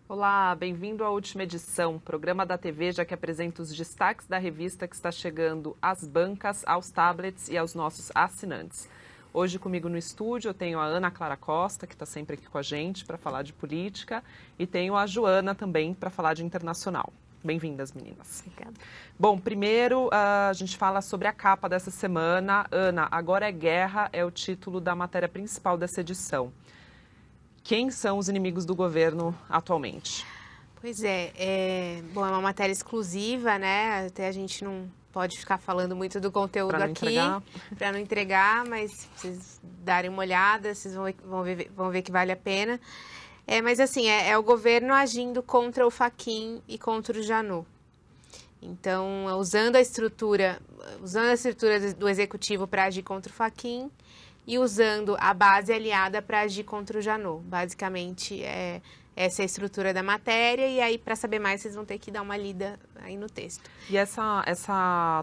Olá, bem-vindo à última edição, programa da TV, já que apresenta os destaques da revista que está chegando às bancas, aos tablets e aos nossos assinantes. Hoje comigo no estúdio eu tenho a Ana Clara Costa, que está sempre aqui com a gente para falar de política, e tenho a Joana também para falar de internacional. Bem-vindas, meninas. Obrigada. Bom, primeiro a gente fala sobre a capa dessa semana. Ana, Agora é Guerra é o título da matéria principal dessa edição. Quem são os inimigos do governo atualmente? Pois é uma matéria exclusiva, né? Até a gente não pode ficar falando muito do conteúdo aqui, para não entregar, mas se vocês darem uma olhada, vocês vão ver que vale a pena. Mas assim, é o governo agindo contra o Fachin e contra o Janot. Então, usando a estrutura do executivo para agir contra o Fachin e usando a base aliada para agir contra o Janot. Basicamente, essa é a estrutura da matéria, e aí, para saber mais, vocês vão ter que dar uma lida aí no texto. E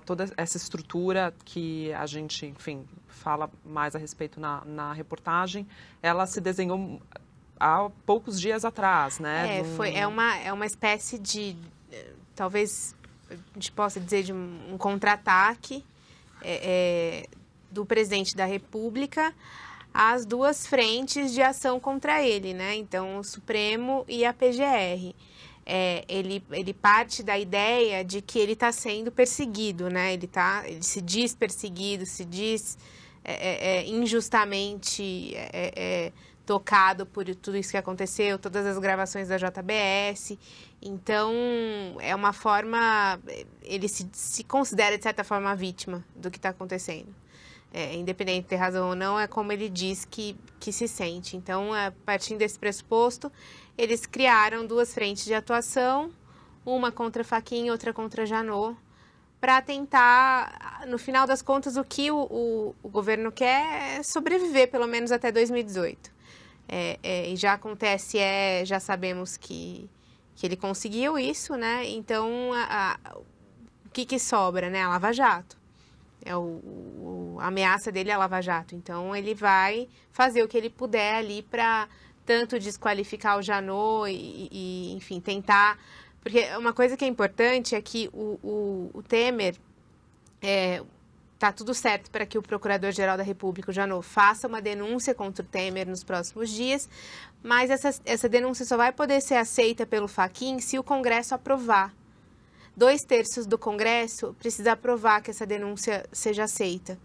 toda essa estrutura que a gente, enfim, fala mais a respeito na reportagem, ela se desenhou há poucos dias atrás, né? É uma espécie de, talvez a gente possa dizer, de um contra-ataque do presidente da República às duas frentes de ação contra ele, né? Então, o Supremo e a PGR. Ele parte da ideia de que ele está sendo perseguido, né? Ele se diz perseguido, se diz injustamente tocado por tudo isso que aconteceu, todas as gravações da JBS. Então, é uma forma... Ele se considera, de certa forma, vítima do que está acontecendo. Independente de ter razão ou não, é como ele diz que se sente. Então, partindo desse pressuposto, eles criaram duas frentes de atuação, uma contra Fachin e outra contra Janot, para tentar, no final das contas, o que o governo quer é sobreviver, pelo menos até 2018. E já com o TSE, já sabemos que ele conseguiu isso, né? Então, o que sobra, né? A Lava Jato. A ameaça dele é a Lava Jato. Então, ele vai fazer o que ele puder ali para tanto desqualificar o Janot e, enfim, tentar... Porque uma coisa que é importante é que o Temer... Está tudo certo para que o Procurador-Geral da República, o Janot, faça uma denúncia contra o Temer nos próximos dias, mas essa denúncia só vai poder ser aceita pelo Fachin se o Congresso aprovar. 2/3 do Congresso precisa aprovar que essa denúncia seja aceita,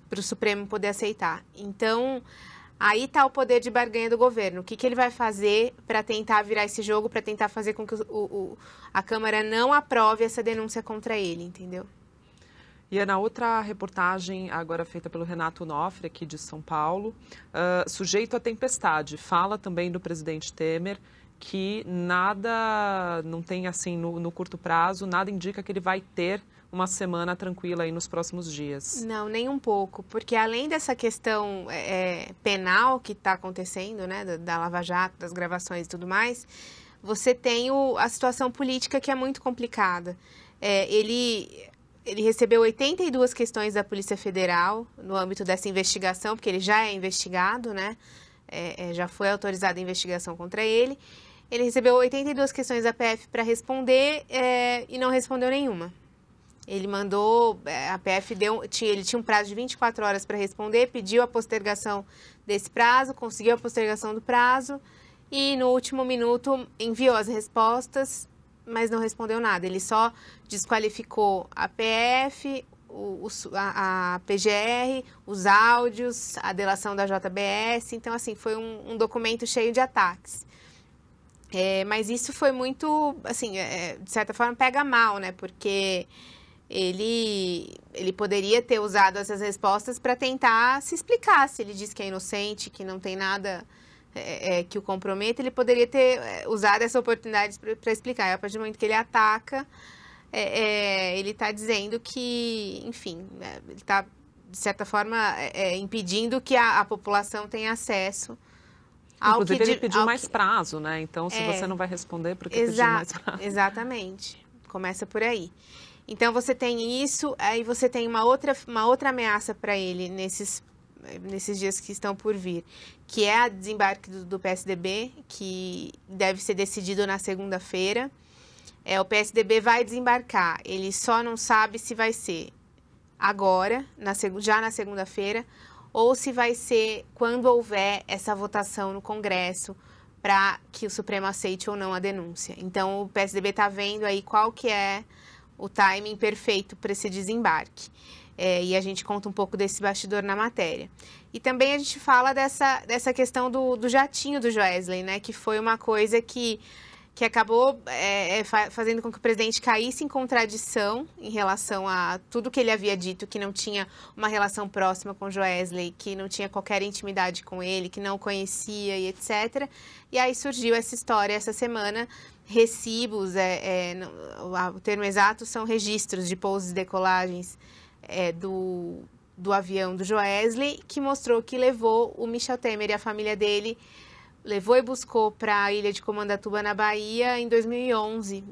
para o Supremo poder aceitar. Então, aí está o poder de barganha do governo. O que ele vai fazer para tentar virar esse jogo, para tentar fazer com que a Câmara não aprove essa denúncia contra ele, entendeu? E na outra reportagem, agora feita pelo Renato Onofre, aqui de São Paulo, sujeito à tempestade, fala também do presidente Temer que nada, não tem assim no curto prazo, nada indica que ele vai ter uma semana tranquila aí nos próximos dias. Não, nem um pouco, porque além dessa questão penal que está acontecendo, né, da Lava Jato, das gravações e tudo mais, você tem a situação política que é muito complicada. Ele recebeu 82 questões da Polícia Federal no âmbito dessa investigação, porque ele já é investigado, né? Já foi autorizada a investigação contra ele. Ele recebeu 82 questões da PF para responder e não respondeu nenhuma. Ele mandou, a PF ele tinha um prazo de 24 horas para responder, pediu a postergação desse prazo, conseguiu a postergação do prazo e no último minuto enviou as respostas, mas não respondeu nada. Ele só desqualificou a PF, a PGR, os áudios, a delação da JBS. Então, assim, foi um documento cheio de ataques. Mas isso foi muito, assim, de certa forma, pega mal, né? Porque ele poderia ter usado essas respostas para tentar se explicar. Se ele diz que é inocente, que não tem nada que o comprometa, ele poderia ter usado essa oportunidade para explicar. E a partir do momento que ele ataca, ele está dizendo que, enfim, ele está, de certa forma, impedindo que a população tenha acesso ao Inclusive, ele pediu mais prazo, né? Então, se você não vai responder, por que pedir mais prazo? Exatamente. Começa por aí. Então, você tem isso, aí você tem uma outra ameaça para ele nesses nesses dias que estão por vir, que é a desembarque do PSDB, que deve ser decidido na segunda-feira. O PSDB vai desembarcar, ele só não sabe se vai ser agora, já na segunda-feira, ou se vai ser quando houver essa votação no Congresso para que o Supremo aceite ou não a denúncia. Então, o PSDB está vendo aí qual que é o timing perfeito para esse desembarque. E a gente conta um pouco desse bastidor na matéria. E também a gente fala dessa questão do jatinho do Joesley, né? Que foi uma coisa que acabou fazendo com que o presidente caísse em contradição em relação a tudo que ele havia dito, que não tinha uma relação próxima com o Joesley, que não tinha qualquer intimidade com ele, que não o conhecia e etc. E aí surgiu essa história essa semana, recibos, o termo exato são registros de pousos e decolagens do avião do Joesley, que mostrou que levou o Michel Temer e a família dele, levou e buscou para a ilha de Comandatuba, na Bahia, em 2011,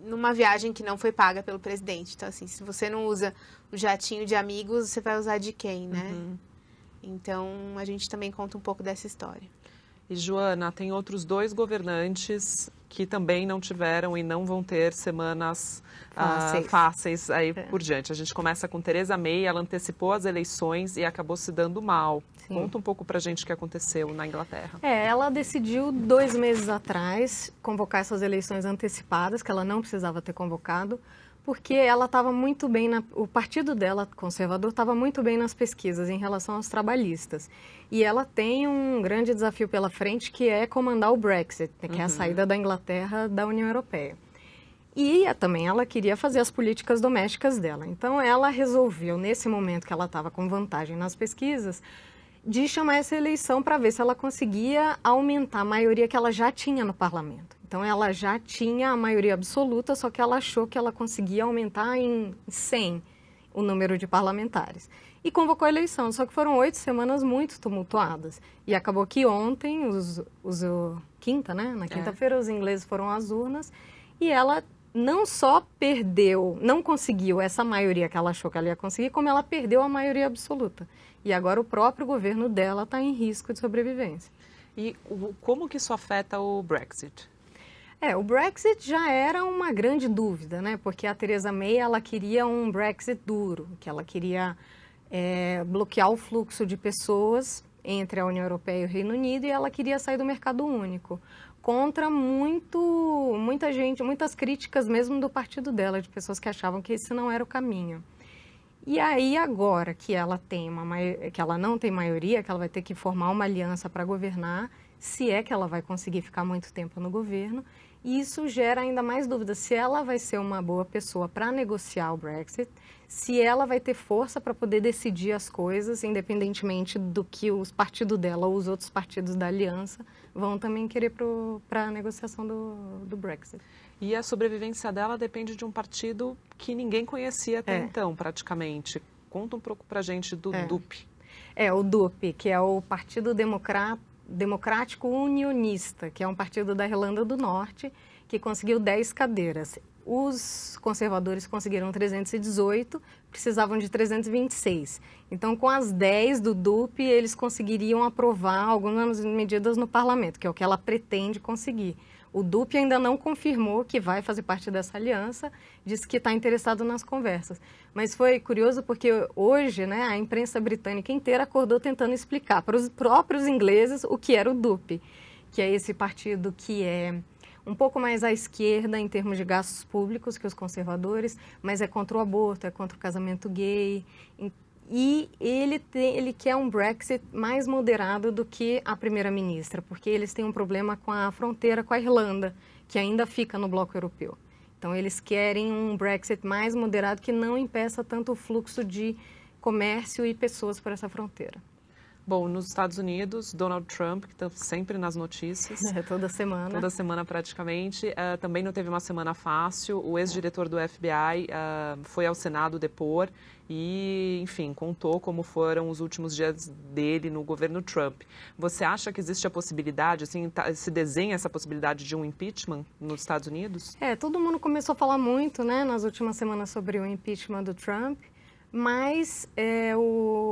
numa viagem que não foi paga pelo presidente. Então, assim, se você não usa o jatinho de amigos, você vai usar de quem, né? Uhum. Então, a gente também conta um pouco dessa história. E, Joana, tem outros 2 governantes que também não tiveram e não vão ter semanas fáceis aí por diante. A gente começa com Theresa May, ela antecipou as eleições e acabou se dando mal. Sim. Conta um pouco pra gente o que aconteceu na Inglaterra. Ela decidiu 2 meses atrás convocar essas eleições antecipadas, que ela não precisava ter convocado, porque ela estava muito bem, o partido dela, conservador, estava muito bem nas pesquisas em relação aos trabalhistas. E ela tem um grande desafio pela frente, que é comandar o Brexit, que é a saída da Inglaterra da União Europeia. E também ela queria fazer as políticas domésticas dela. Então, ela resolveu, nesse momento que ela estava com vantagem nas pesquisas, de chamar essa eleição para ver se ela conseguia aumentar a maioria que ela já tinha no parlamento. Então, ela já tinha a maioria absoluta, só que ela achou que ela conseguia aumentar em 100 o número de parlamentares. E convocou a eleição, só que foram 8 semanas muito tumultuadas. E acabou que ontem, quinta, né? Na quinta-feira, os ingleses foram às urnas e ela não só perdeu, não conseguiu essa maioria que ela achou que ela ia conseguir, como ela perdeu a maioria absoluta. E agora o próprio governo dela está em risco de sobrevivência. E como que isso afeta o Brexit? O Brexit já era uma grande dúvida, né? Porque a Theresa May, ela queria um Brexit duro, que ela queria bloquear o fluxo de pessoas entre a União Europeia e o Reino Unido, e ela queria sair do mercado único, contra muita gente, muitas críticas mesmo do partido dela, de pessoas que achavam que esse não era o caminho. E aí, agora que ela que ela não tem maioria, que ela vai ter que formar uma aliança para governar, se é que ela vai conseguir ficar muito tempo no governo, e isso gera ainda mais dúvidas se ela vai ser uma boa pessoa para negociar o Brexit, se ela vai ter força para poder decidir as coisas, independentemente do que os partidos dela ou os outros partidos da aliança vão também querer para a negociação do Brexit. E a sobrevivência dela depende de um partido que ninguém conhecia até então, praticamente. Conta um pouco para a gente do DUP. O DUP, que é o Partido Democrático Unionista, que é um partido da Irlanda do Norte, que conseguiu 10 cadeiras. Os conservadores conseguiram 318, precisavam de 326. Então, com as 10 do DUP, eles conseguiriam aprovar algumas medidas no parlamento, que é o que ela pretende conseguir. O DUP ainda não confirmou que vai fazer parte dessa aliança, disse que está interessado nas conversas. Mas foi curioso porque hoje, né, a imprensa britânica inteira acordou tentando explicar para os próprios ingleses o que era o DUP, que é esse partido que é um pouco mais à esquerda em termos de gastos públicos que os conservadores, mas é contra o aborto, é contra o casamento gay. E ele quer um Brexit mais moderado do que a primeira-ministra, porque eles têm um problema com a fronteira com a Irlanda, que ainda fica no bloco europeu. Então, eles querem um Brexit mais moderado que não impeça tanto o fluxo de comércio e pessoas por essa fronteira. Bom, nos Estados Unidos, Donald Trump, que está sempre nas notícias. Toda semana. Toda semana, praticamente. Também não teve uma semana fácil. O ex-diretor do FBI foi ao Senado depor e, enfim, contou como foram os últimos dias dele no governo Trump. Você acha que existe a possibilidade, assim, se desenha essa possibilidade de um impeachment nos Estados Unidos? Todo mundo começou a falar muito, né, nas últimas semanas sobre o impeachment do Trump. Mas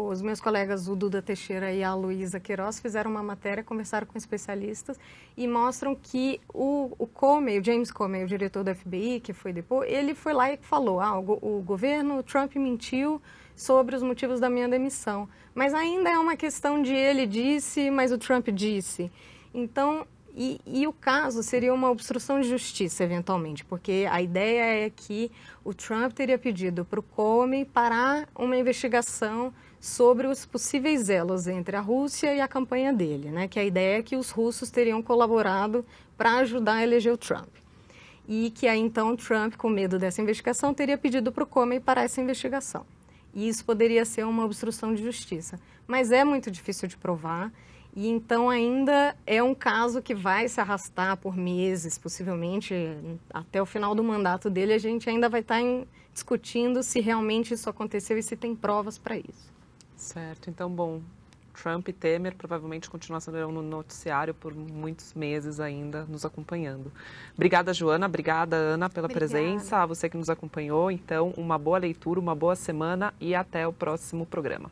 os meus colegas, o Duda Teixeira e a Luísa Queiroz, fizeram uma matéria, conversaram com especialistas e mostram que o Comey, o James Comey, o diretor do FBI, que foi depois, ele foi lá e falou, o governo Trump mentiu sobre os motivos da minha demissão. Mas ainda é uma questão de ele disse, mas o Trump disse. Então, e o caso seria uma obstrução de justiça, eventualmente, porque a ideia é que o Trump teria pedido para o Comey parar uma investigação sobre os possíveis elos entre a Rússia e a campanha dele, né? Que a ideia é que os russos teriam colaborado para ajudar a eleger o Trump. E que aí, então, o Trump, com medo dessa investigação, teria pedido para o Comey parar essa investigação. E isso poderia ser uma obstrução de justiça. Mas é muito difícil de provar. E então ainda é um caso que vai se arrastar por meses, possivelmente até o final do mandato dele, a gente ainda vai estar discutindo se realmente isso aconteceu e se tem provas para isso. Certo, então, bom, Trump e Temer provavelmente continuarão no noticiário por muitos meses ainda nos acompanhando. Obrigada, Joana, obrigada, Ana, pela presença, a você que nos acompanhou. Então, uma boa leitura, uma boa semana e até o próximo programa.